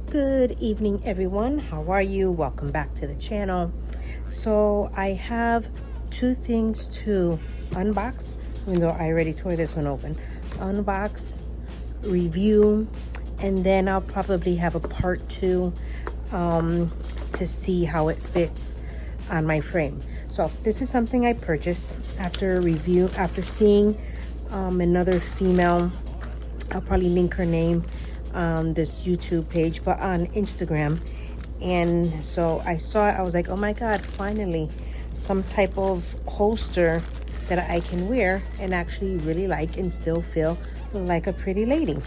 Good evening, everyone. How are you? Welcome back to the channel. So I have two things to unbox, even though I already tore this one open. Unbox, review, and then I'll probably have a part two to see how it fits on my frame. So this is something I purchased after seeing another female. I'll probably link her name on this YouTube page, but on Instagram. And so I saw it, I was like, oh my God, finally some type of holster that I can wear and actually really like and still feel like a pretty lady.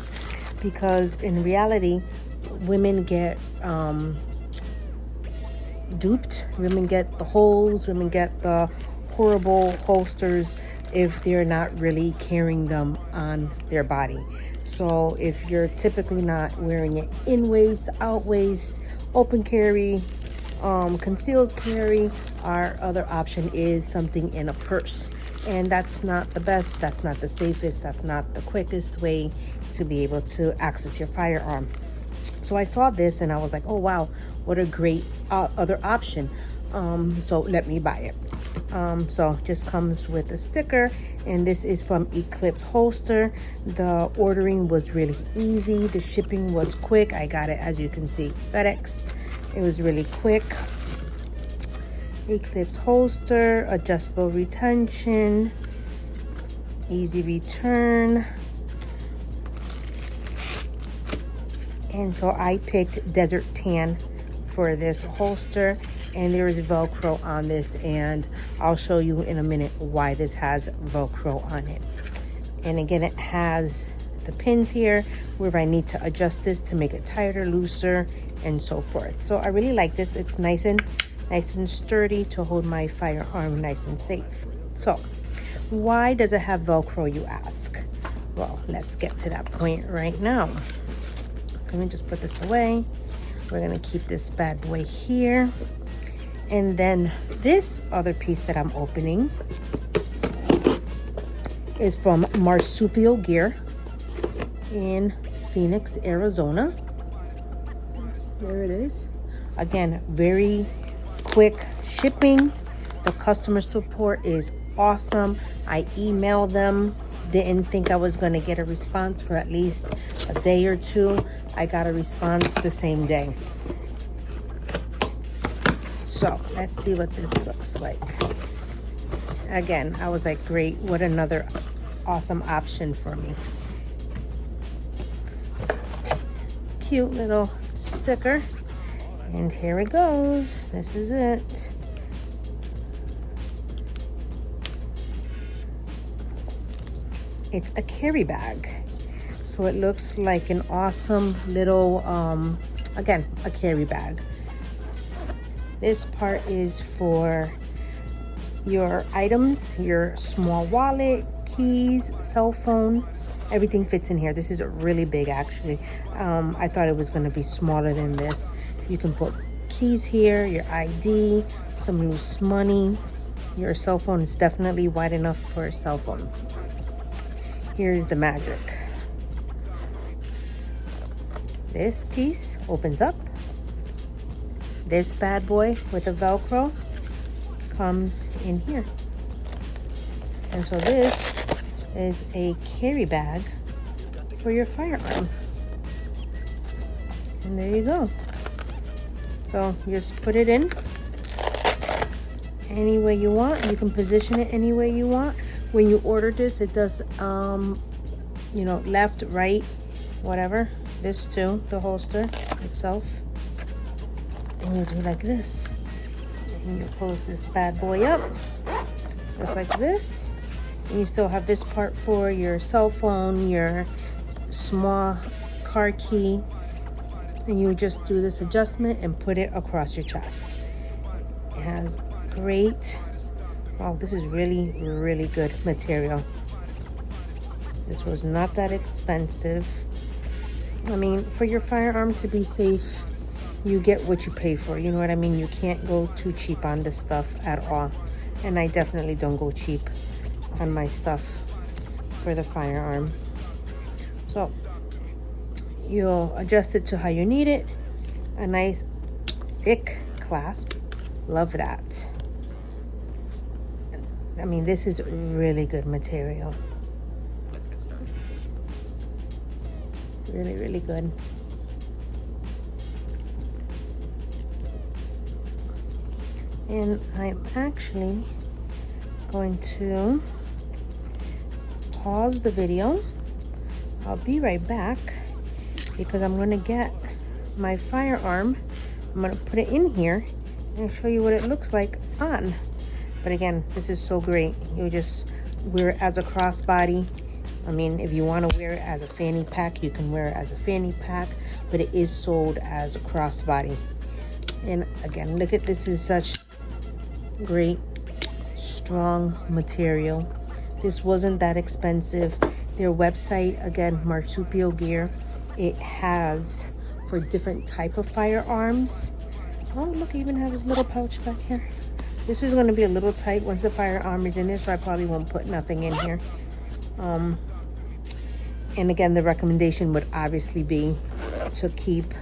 Because in reality, women get duped, women get the holes, women get the horrible holsters if they're not really carrying them on their body. So if you're typically not wearing it in waist, out waist, open carry, concealed carry, our other option is something in a purse. And that's not the best, that's not the safest, that's not the quickest way to be able to access your firearm. So I saw this and I was like, oh wow, what a great other option. So let me buy it. So just comes with a sticker, and this is from Eclipse Holster. The ordering was really easy. The shipping was quick. I got it, as you can see, FedEx. It was really quick. Eclipse Holster, adjustable retention, easy return. And so I picked Desert Tan for this holster, and there is Velcro on this, and I'll show you in a minute why this has Velcro on it. And again, it has the pins here where I need to adjust this to make it tighter, looser, and so forth. So I really like this. It's nice and sturdy to hold my firearm nice and safe. So why does it have Velcro, you ask? Well, let's get to that point right now. Let me just put this away. We're gonna keep this bad boy here. And then this other piece that I'm opening is from Marsupial Gear in Phoenix, Arizona. There it is. Again, very quick shipping. The customer support is awesome. I emailed them. Didn't think I was going to get a response for at least a day or two. I got a response the same day. So let's see what this looks like. Again, I was like, great, what another awesome option for me. Cute little sticker. And here it goes. This is it. It's a carry bag. So it looks like an awesome little, again, a carry bag. This part is for your items, your small wallet, keys, cell phone, everything fits in here. This is really big, actually. I thought it was gonna be smaller than this. You can put keys here, your ID, some loose money. Your cell phone is definitely wide enough for a cell phone. Here's the magic. This piece opens up. This bad boy with the Velcro comes in here. And so this is a carry bag for your firearm. And there you go. So you just put it in any way you want. You can position it any way you want. When you order this, it does, you know, left, right, whatever. This too, the holster itself. And you do like this. And you close this bad boy up, just like this. And you still have this part for your cell phone, your small car key. And you just do this adjustment and put it across your chest. It has great, wow, this is really, really good material. This was not that expensive. I mean, for your firearm to be safe, you get what you pay for. You know what I mean? You can't go too cheap on this stuff at all. And I definitely don't go cheap on my stuff for the firearm. So you'll adjust it to how you need it. A nice thick clasp. Love that. I mean, this is really good material. Really, really good. And I'm actually going to pause the video. I'll be right back because I'm going to get my firearm. I'm going to put it in here and show you what it looks like on. But again, this is so great. You just wear it as a crossbody. I mean, if you want to wear it as a fanny pack, you can wear it as a fanny pack, but it is sold as a crossbody. And again, look at this, is such great, strong material. This wasn't that expensive. Their website, again, Marsupial Gear, it has for different type of firearms. Oh, look, I even have his little pouch back here. This is going to be a little tight once the firearm is in there, so I probably won't put nothing in here. And again, the recommendation would obviously be to keep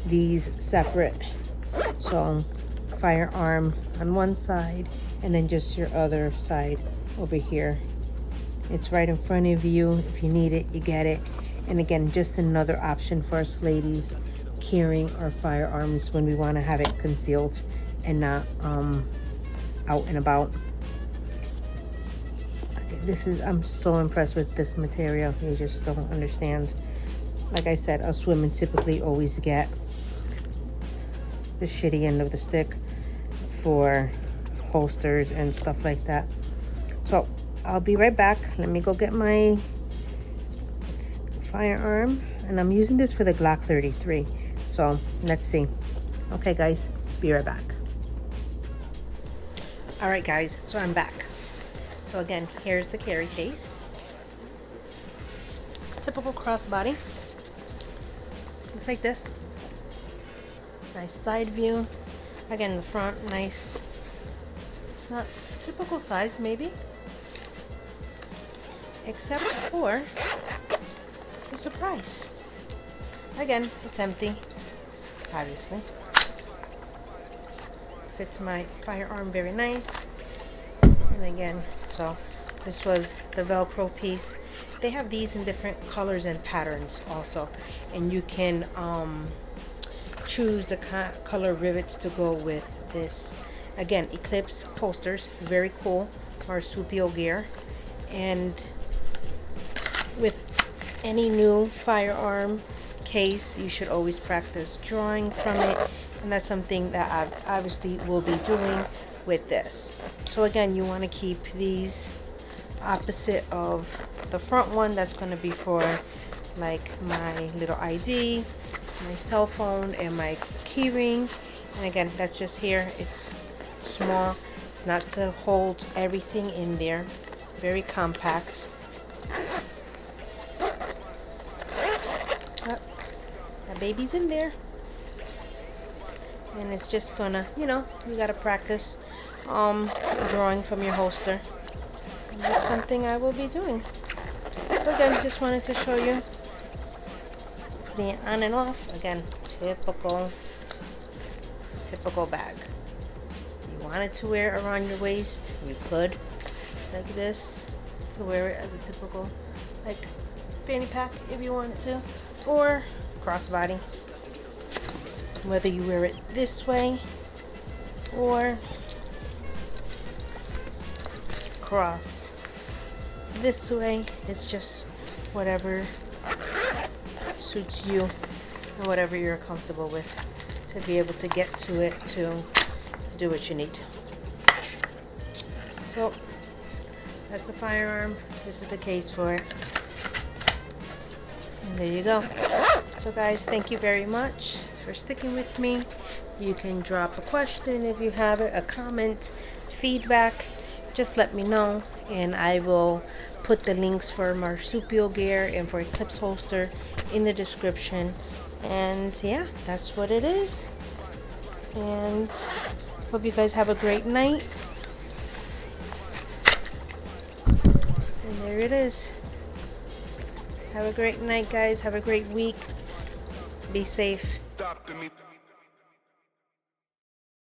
these separate. So firearm on one side and then just your other side over here. It's right in front of you. If you need it, you get it. And again, just another option for us ladies carrying our firearms when we want to have it concealed and not out and about. I'm so impressed with this material. You just don't understand. Like I said, us women typically always get the shitty end of the stick for holsters and stuff like that. So I'll be right back. Let me go get my firearm, and I'm using this for the Glock 33. So let's see. Okay guys, be right back. All right guys, so I'm back. So again, here's the carry case. Typical crossbody. Looks like this. Nice side view. Again, the front, nice. It's not typical size, maybe. Except for the surprise. Again, it's empty, obviously. Fits my firearm very nice. And again, so this was the Velcro piece. They have these in different colors and patterns also, and you can choose the color rivets to go with this. Again, Eclipse Holsters, very cool. Marsupial Gear. And with any new firearm case, you should always practice drawing from it, and that's something that I obviously will be doing with this. So again, you want to keep these opposite of the front one. That's going to be for like my little ID, my cell phone, and my key ring. And again, that's just here. It's small. It's not to hold everything in there. Very compact. Oh, that baby's in there. And it's just gonna, you gotta practice drawing from your holster. And that's something I will be doing. So again, just wanted to show you putting it on and off. Again, typical bag. You wanted to wear it around your waist, you could, like this. You could wear it as a typical, like, fanny pack if you wanted to, or crossbody. Whether you wear it this way or cross this way, it's just whatever suits you and whatever you're comfortable with to be able to get to it to do what you need. So that's the firearm. This is the case for it. And there you go. So guys, thank you very much for sticking with me. You can drop a question if you have it, a comment, feedback. Just let me know, and I will put the links for Marsupial Gear and for Eclipse Holster in the description. And yeah, that's what it is. And hope you guys have a great night. And there it is. Have a great night, guys. Have a great week. Be safe.